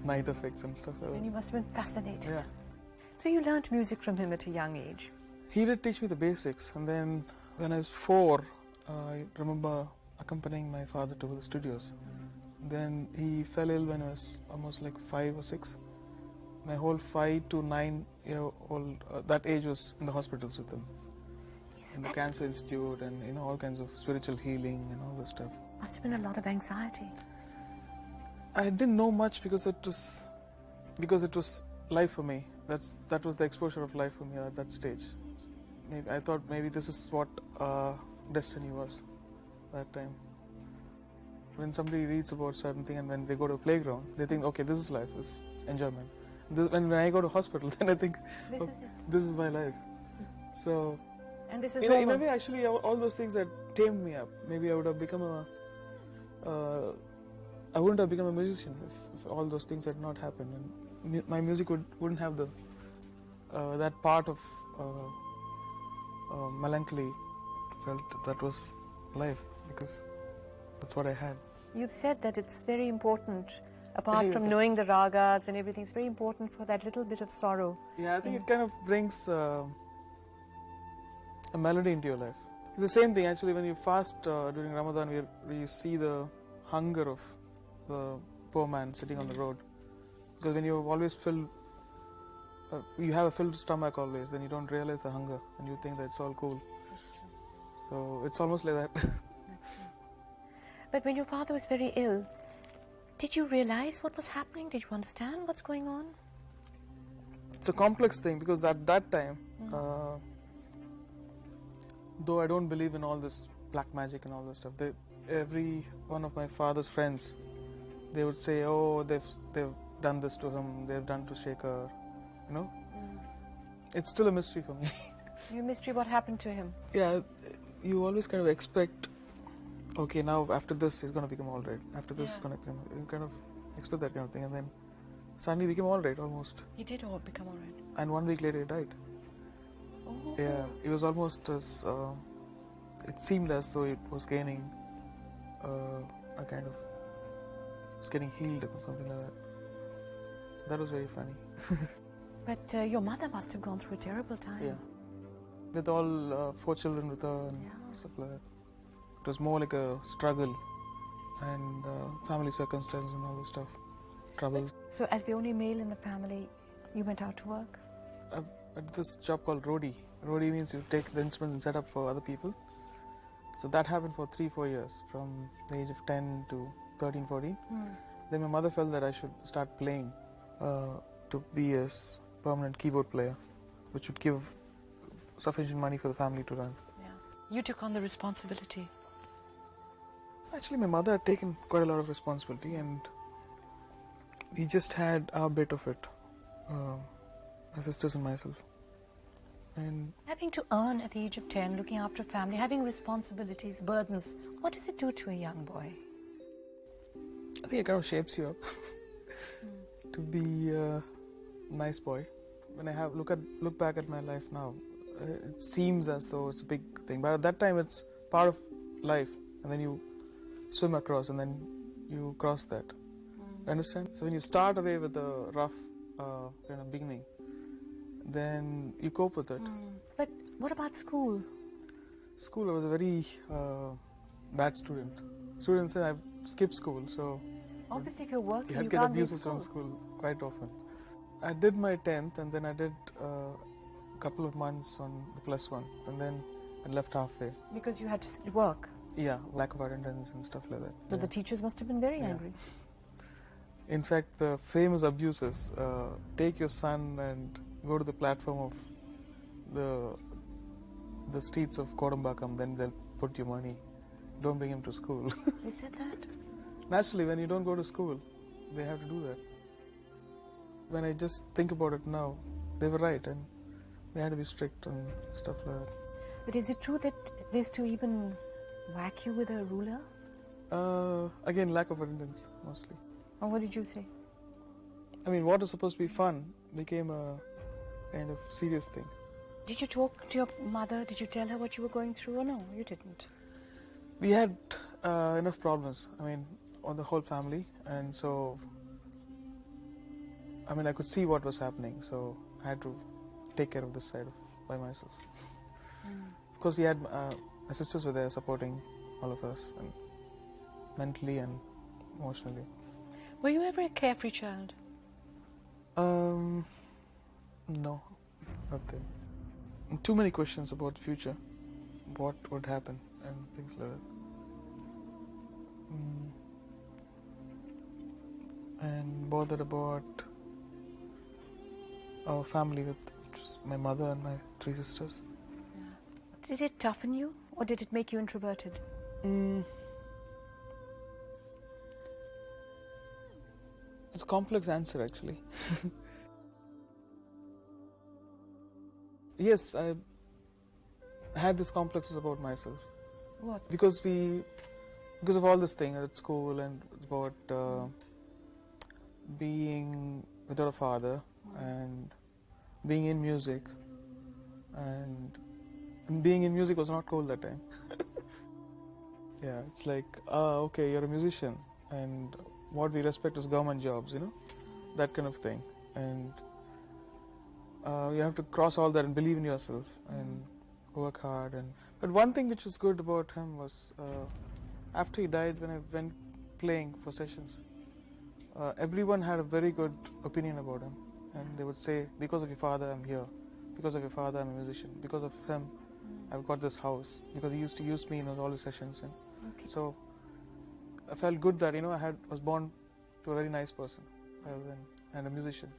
night effects and stuff like that. And you must have been fascinated. Yeah. So you learnt music from him at a young age. He did teach me the basics, and then when I was 4, I remember accompanying my father to the studios. Then he fell ill when I was almost like 5 or 6. My whole 5 to 9 year old, that age was in the hospitals with him. Yes, In the that Cancer Institute and all kinds of spiritual healing and all this stuff. must have been a lot of anxiety. I didn't know much because it was life for me. That was the exposure of life for me at that stage. I thought maybe this is what destiny was that time. When somebody reads about certain thing and when they go to a playground, they think, okay, this is life, this is enjoyment. When I go to hospital, then I think, This is it. this is my life. So, And this is in a normal. way, actually, all those things that tamed me up. Maybe I would have become I wouldn't have become a musician if all those things had not happened. And my music wouldn't have that part of melancholy. Felt that was life because that's what I had. You've said that it's very important, apart Yes. from knowing the ragas and everything, it's very important for that little bit of sorrow. Yeah, I think it kind of brings a melody into your life. It's the same thing actually when you fast during Ramadan, we see the hunger of the poor man sitting on the road. Because when you're always filled, you have a filled stomach always, then you don't realize the hunger and you think that it's all cool. So it's almost like that. But when your father was very ill, did you realize what was happening? Did you understand what's going on? It's a complex thing because at that time, though I don't believe in all this black magic and all this stuff, every one of my father's friends, they would say, oh, they've done this to him, they've done to Shekhar, It's still a mystery for me. Your mystery, what happened to him? Yeah, you always kind of expect, okay, now after this he's going to become all right. After this he's going to become, you kind of expect that kind of thing, and then suddenly he became all right almost. He did all become all right. And 1 week later he died. Oh. Yeah, it was almost as, it seemed as though it was gaining a kind of, it's getting healed or something like that. That was very funny. But your mother must have gone through a terrible time. Yeah. With all 4 children with her and stuff like that. It was more like a struggle and family circumstances and all this stuff. Trouble. So as the only male in the family, you went out to work? I've had this job called roadie. Roadie means you take the instruments and set up for other people. So that happened for 3-4 years, from the age of 10 to 13, 14. Then my mother felt that I should start playing to be a permanent keyboard player, which would give sufficient money for the family to run. Yeah. You took on the responsibility. Actually, my mother had taken quite a lot of responsibility, and we just had our bit of it, my sisters and myself. And Having to earn at the age of 10, looking after a family, having responsibilities, burdens, what does it do to a young boy? I think it kind of shapes you up to be a nice boy. When I look back at my life now, it seems as though it's a big thing, but at that time it's part of life, and then you swim across and then you cross that. Understand? So when you start away with a rough kind of beginning, then you cope with it. But what about school? School, I was a very bad student. Students say I skipped school, so Obviously, if you're working, you had you to get can't be at abuses school. from school quite often. I did my 10th and then I did a couple of months on the +1 and then I left halfway. Because you had to work. Yeah, lack of attendance and stuff like that. But the teachers must have been very Yeah. angry. In fact, the famous abuses, take your son and go to the platform of the streets of Kodambakam, then they'll put you money. Don't bring him to school. They said that? Naturally, when you don't go to school, they have to do that. When I just think about it now, they were right and they had to be strict and stuff like that. But is it true that they used to even whack you with a ruler? Again, lack of attendance, mostly. Or what did you say? I mean, what was supposed to be fun became a kind of serious thing. Did you talk to your mother? Did you tell her what you were going through? Or no, you didn't? We had enough problems, I mean, on the whole family, and so I mean, I could see what was happening, so I had to take care of this side by myself. Of course, we had my sisters were there supporting all of us, and mentally and emotionally. Were you ever a carefree child? No, nothing. Too many questions about future, what would happen, and things like that. And bothered about our family with just my mother and my 3 sisters. Did it toughen you, or did it make you introverted? It's a complex answer, actually. Yes, I had these complexes about myself. What? Because of all this thing at school and about being without a father and being in music, and being in music was not cool that time. Yeah, it's like, okay, you're a musician, and what we respect is government jobs, that kind of thing. And you have to cross all that and believe in yourself and work hard. But one thing which was good about him was after he died, when I went playing for sessions, everyone had a very good opinion about him, and they would say, because of your father I'm here, because of your father I'm a musician, because of him I've got this house, because he used to use me in all his sessions. And so I felt good that I was born to a very nice person rather than and a musician.